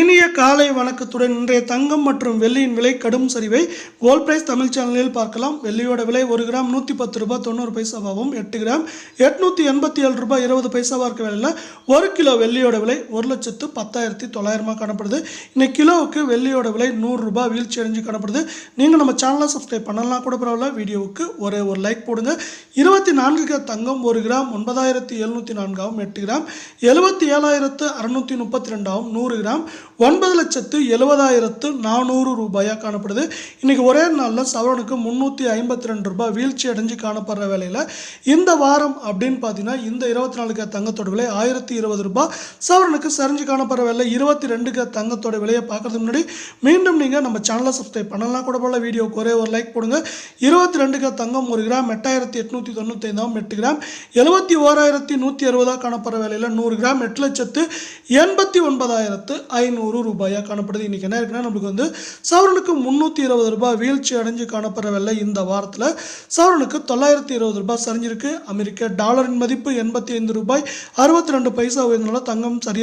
இனிய காலை வணக்கத்துடன் இன்றைய தங்கம் மற்றும் வெள்ளியின் விலை கடும் சரிவை கோல்ட் பிரைஸ் தமிழ் சேனலில் பார்க்கலாம். வெள்ளியோட விலை 1 கிராம் 110 ரூபாய் 90 பைசாவாகவும் 8 கிராம் 887 ரூபாய் 20 பைசாவாக இருக்க வேலையில் 1 கிலோ வெள்ளியோட விலை 1,10,900 காணப்படுது. இன்னைக்கு கிலோவுக்கு வெள்ளியோட விலை 100 ரூபாய் வீழ்ச்சி அடைஞ்சு காணப்படுது. நீங்கள் நம்ம சேனலை சப்ஸ்கிரைப் பண்ணலாம் கூட பரவாயில்ல, வீடியோவுக்கு ஒரே ஒரு லைக் போடுங்க. 24 தங்கம் 1 கிராம் 9,704ஆகவும் 8 கிராம் 77,632ஆகவும் 100 கிராம் 9,70,400 ரூபாயாக காணப்படுது. இன்னைக்கு ஒரே நாளில் சவரனுக்கு 352 ரூபாய் வீழ்ச்சி அடைஞ்சு காணப்படுற வேலையில் இந்த வாரம் அப்படின்னு பார்த்தீங்கன்னா இந்த 24 தங்கத்தோட விலை 1,020 ரூபாய் சவரனுக்கு சரிஞ்சு காணப்படுற வேலை. 22 தங்கத்தோட விலையை பார்க்கறதுக்கு முன்னாடி மீண்டும் நீங்கள் நம்ம சேனலை சப்ஸ்கிரைப் பண்ணலாம் கூட போல, வீடியோக்கு ஒரே ஒரு லைக் போடுங்க. 22 தங்கம் 1 கிராம் 8,895ஆகவும் 8 கிராம் 71,160 காணப்படுற வேலையில் 100 கிராம் 8,89,500 ரூபாயாக காணப்படுது. இன்னைக்கு என்ன இருக்குன்னா நம்மளுக்கு வந்து சவரனுக்கு 320 ரூபாய் வீழ்ச்சி அடைஞ்சு காணப்படவில்லை. இந்த வாரத்தில் சவரனுக்கு 920 ரூபாய் சரிஞ்சிருக்கு. அமெரிக்க டாலரின் மதிப்பு 85 ரூபாய் 62 பைசா உயர்ந்தனால தங்கம் சரியா